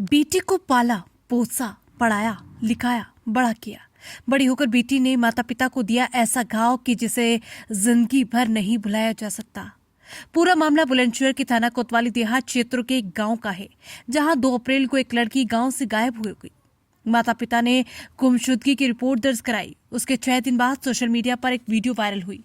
बेटी को पाला, पोसा, पढ़ाया, लिखाया, बड़ा किया। बड़ी होकर बेटी ने माता पिता को दिया ऐसा घाव कि जिसे जिंदगी भर नहीं भुलाया जा सकता। पूरा मामला बुलंदशहर के थाना कोतवाली देहात क्षेत्र के एक गांव का है, जहां 2 अप्रैल को एक लड़की गांव से गायब हो गई। माता पिता ने गुमशुदगी की रिपोर्ट दर्ज कराई। उसके 6 दिन बाद सोशल मीडिया पर एक वीडियो वायरल हुई,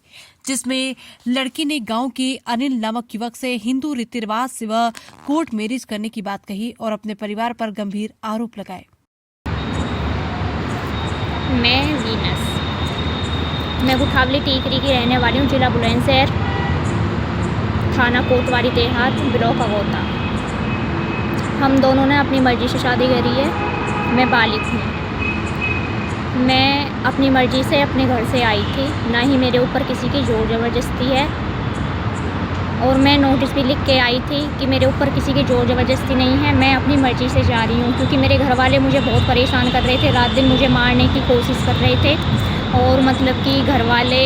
जिसमें लड़की ने गांव के अनिल नामक युवक से हिंदू रीति रिवाज से वह कोर्ट मैरिज करने की बात कही और अपने परिवार पर गंभीर आरोप लगाए। मैं वीनस, मैं गुठावली टीकरी की रहने वाली हूँ। जिला बुलंदशहर, थाना कोतवाली देहात, ब्लॉक अगौता। हम दोनों ने अपनी मर्जी से शादी करी है। मैं बालिग हूँ। मैं अपनी मर्जी से अपने घर से आई थी, ना ही मेरे ऊपर किसी की जोर ज़बरदस्ती है। और मैं नोटिस भी लिख के आई थी कि मेरे ऊपर किसी की जोर ज़बरदस्ती नहीं है। मैं अपनी मर्ज़ी से जा रही हूँ, क्योंकि मेरे घर वाले मुझे बहुत परेशान कर रहे थे। रात दिन मुझे मारने की कोशिश कर रहे थे। और मतलब कि घर वाले,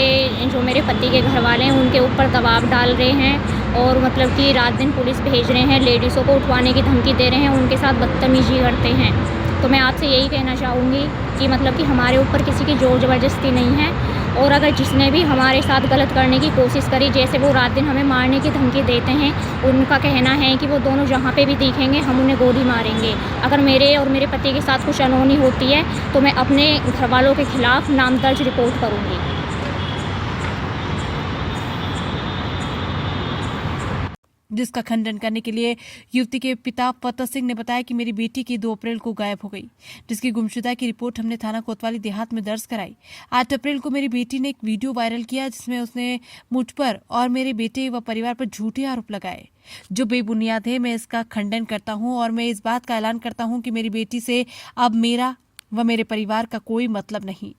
जो मेरे पति के घर वाले हैं, उनके ऊपर दबाव डाल रहे हैं। और मतलब कि रात दिन पुलिस भेज रहे हैं, लेडीज़ों को उठवाने की धमकी दे रहे हैं, उनके साथ बदतमीजी करते हैं। तो मैं आपसे यही कहना चाहूँगी कि मतलब कि हमारे ऊपर किसी की जोर ज़बरदस्ती नहीं है। और अगर जिसने भी हमारे साथ गलत करने की कोशिश करी, जैसे वो रात दिन हमें मारने की धमकी देते हैं, उनका कहना है कि वो दोनों जहाँ पे भी दिखेंगे हम उन्हें गोली मारेंगे। अगर मेरे और मेरे पति के साथ कुछ अनहोनी होती है तो मैं अपने घर वालों के खिलाफ नाम दर्ज रिपोर्ट करूँगी। जिसका खंडन करने के लिए युवती के पिता फतेह सिंह ने बताया कि मेरी बेटी की 2 अप्रैल को गायब हो गई, जिसकी गुमशुदा की रिपोर्ट हमने थाना कोतवाली देहात में दर्ज कराई। 8 अप्रैल को मेरी बेटी ने एक वीडियो वायरल किया, जिसमें उसने मुझ पर और मेरे बेटे व परिवार पर झूठे आरोप लगाए, जो बेबुनियाद है। मैं इसका खंडन करता हूं और मैं इस बात का ऐलान करता हूं कि मेरी बेटी से अब मेरा व मेरे परिवार का कोई मतलब नहीं।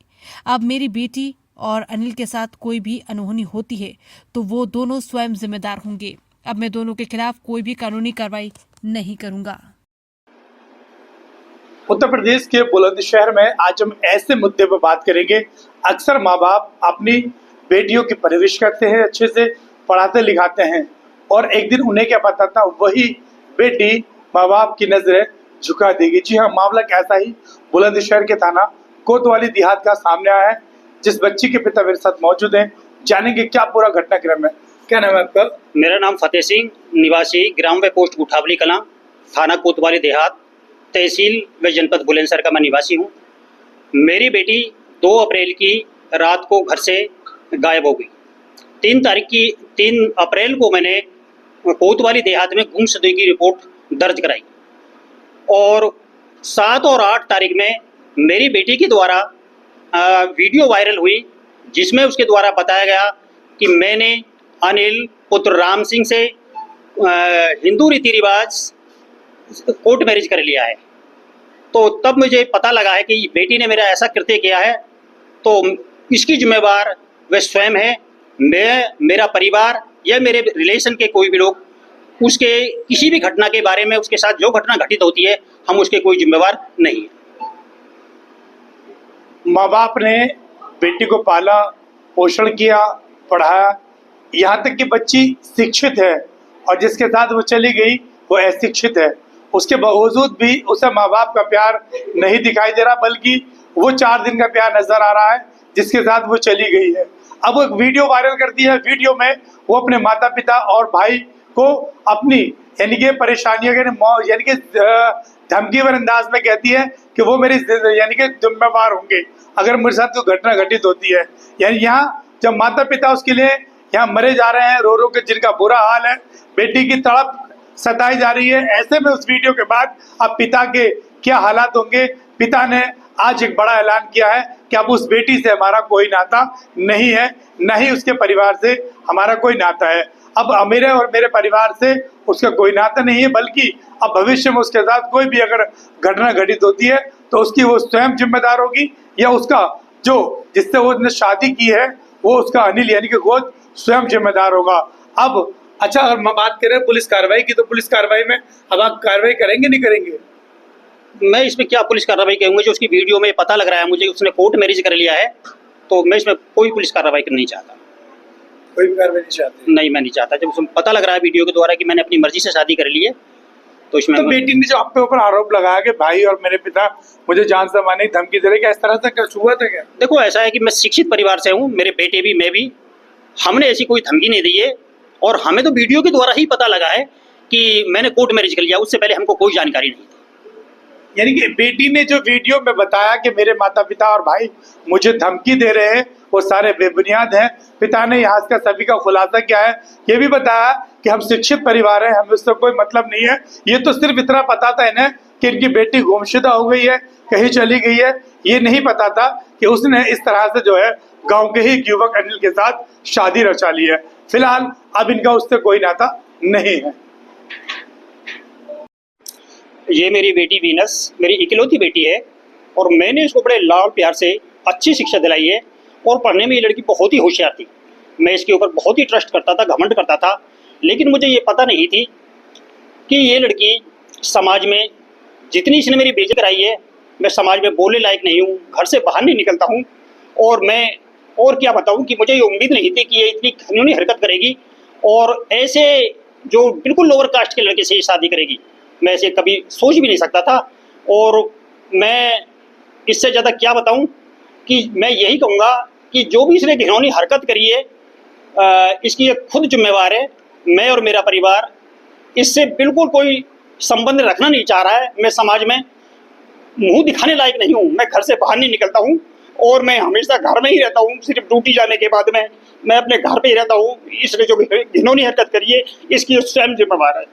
अब मेरी बेटी और अनिल के साथ कोई भी अनहोनी होती है तो वो दोनों स्वयं जिम्मेदार होंगे। अब मैं दोनों के खिलाफ कोई भी कानूनी कार्रवाई नहीं करूंगा। उत्तर प्रदेश के बुलंदशहर में आज हम ऐसे मुद्दे पर बात करेंगे। अक्सर माँ बाप अपनी बेटियों की परवरिश करते हैं, अच्छे से पढ़ाते लिखाते हैं, और एक दिन उन्हें क्या पता था, वही बेटी माँ बाप की नजरें झुका देगी। जी हाँ, मामला कैसा ही बुलंदशहर के थाना कोतवाली देहात का सामने आया है, जिस बच्ची के पिता मेरे साथ मौजूद हैं। जानेंगे क्या पूरा घटनाक्रम है। क्या नाम है आपका? मेरा नाम फतेह सिंह, निवासी ग्राम व पोस्ट गुठावली कलां, थाना कोतवाली देहात, तहसील व जनपद बुलंदशहर का मैं निवासी हूँ। मेरी बेटी 2 अप्रैल की रात को घर से गायब हो गई। 3 अप्रैल को मैंने कोतवाली देहात में गुमशुदगी की रिपोर्ट दर्ज कराई, और 7 और 8 तारीख में मेरी बेटी के द्वारा वीडियो वायरल हुई, जिसमें उसके द्वारा बताया गया कि मैंने अनिल पुत्र राम सिंह से हिंदू रीति रिवाज कोर्ट मैरिज कर लिया है। तो तब मुझे पता लगा है कि बेटी ने मेरा ऐसा कृत्य किया है, तो इसकी जिम्मेवार वह स्वयं है। मैं, मेरा परिवार या मेरे रिलेशन के कोई भी लोग उसके किसी भी घटना के बारे में, उसके साथ जो घटना घटित होती है, हम उसके कोई जिम्मेवार नहीं है। माँ बाप ने बेटी को पाला, पोषण किया, पढ़ाया, यहाँ तक कि बच्ची शिक्षित है, और जिसके साथ वो चली गई वो अशिक्षित है। उसके बावजूद भी उसे माँ बाप का प्यार नहीं दिखाई दे रहा, बल्कि वो 4 दिन का प्यार नजर आ रहा है जिसके साथ वो चली गई है। अब वो एक वीडियो वायरल करती है। वीडियो में वो अपने माता पिता और भाई को अपनी यानी कि परेशानियों के यानी कि धमकीवर अंदाज में कहती है कि वो मेरी यानी कि जिम्मेवार होंगे अगर मेरे साथ कोई घटना घटित होती है। यानी यहाँ जब माता पिता उसके लिए यहाँ मरे जा रहे हैं, रो रो के, जिनका बुरा हाल है, बेटी की तड़प सताई जा रही है। ऐसे में उस वीडियो के बाद अब पिता के क्या हालात होंगे। पिता ने आज एक बड़ा ऐलान किया है कि अब उस बेटी से हमारा कोई नाता नहीं है, न ही उसके परिवार से हमारा कोई नाता है। अब मेरे और मेरे परिवार से उसका कोई नाता नहीं है, बल्कि अब भविष्य में उसके साथ कोई भी अगर घटना घटित होती है तो उसकी वो स्वयं जिम्मेदार होगी, या उसका जो जिससे उसने शादी की है वो उसका अनिल यानी कि गोद स्वयं जिम्मेदार होगा। अब अच्छा, अगर मैं बात करें पुलिस कार्रवाई की, तो पुलिस कार्रवाई में अब आप कार्रवाई करेंगे नहीं करेंगे? मैं इसमें क्या पुलिस कार्रवाई करूँगा? जो उसकी वीडियो में पता लग रहा है मुझे उसने कोर्ट मैरिज कर लिया है, तो मैं इसमें कोई पुलिस कार्रवाई नहीं चाहता। कोई भी कार्रवाई नहीं चाहते? नहीं, मैं नहीं चाहता। जब उसमें पता लग रहा है वीडियो के द्वारा कि मैंने अपनी मर्जी से शादी कर ली है, तो इसमें तो बेटी ने जो आप पे ऊपर आरोप लगाया कि भाई और मेरे पिता मुझे जान से मारने की धमकी दे रहे, क्या इस तरह से कुछ हुआ था क्या? देखो ऐसा है कि मैं शिक्षित परिवार से हूँ, मेरे बेटे भी, मैं भी, हमने ऐसी कोई धमकी नहीं दी है। और हमें तो वीडियो के द्वारा ही पता लगा है कि मैंने कोर्ट मैरिज कर लिया, उससे पहले हमको कोई जानकारी नहीं थी। यानी कि बेटी ने जो वीडियो में बताया कि मेरे माता पिता और भाई मुझे धमकी दे रहे हैं, वो सारे बेबुनियाद हैं। पिता ने यहाँ का सभी का खुलासा किया है, ये भी बताया कि हम शिक्षित परिवार हैं, हमें उससे कोई मतलब नहीं है। ये तो सिर्फ इतना पता था इन्हें कि इनकी बेटी गुमशुदा हो गई है, कहीं चली गई है। ये नहीं पता था कि उसने इस तरह से जो है गांव के ही एक युवक अनिल के साथ शादी रचा ली है। फिलहाल अब इनका उससे कोई नाता नहीं है। ये मेरी बेटी वीनस मेरी इकलौती बेटी है और मैंने इसको बड़े लाड़ प्यार से अच्छी शिक्षा दिलाई है और पढ़ने में ये लड़की बहुत ही होशियार थी। मैं इसके ऊपर बहुत ही ट्रस्ट करता था, घमंड करता था, लेकिन मुझे ये पता नहीं थी कि ये लड़की समाज में जितनी इसने मेरी बेइज्जती कराई है, मैं समाज में बोलने लायक नहीं हूँ, घर से बाहर नहीं निकलता हूँ। और मैं और क्या बताऊँ कि मुझे ये उम्मीद नहीं थी कि ये इतनी घिनौनी हरकत करेगी और ऐसे जो बिल्कुल लोअर कास्ट के लड़के से शादी करेगी। मैं ऐसे कभी सोच भी नहीं सकता था। और मैं इससे ज़्यादा क्या बताऊं कि मैं यही कहूँगा कि जो भी इसने घिनौनी हरकत करी है, इसकी ये खुद जिम्मेवार है। मैं और मेरा परिवार इससे बिल्कुल कोई संबंध रखना नहीं चाह रहा है। मैं समाज में मुंह दिखाने लायक नहीं हूँ, मैं घर से बाहर नहीं निकलता हूँ और मैं हमेशा घर में ही रहता हूँ। सिर्फ ड्यूटी जाने के बाद मैं अपने घर पे ही रहता हूँ। इसने जो घिनौनी हरकत करी है, इसकी स्वयं जिम्मेवार है।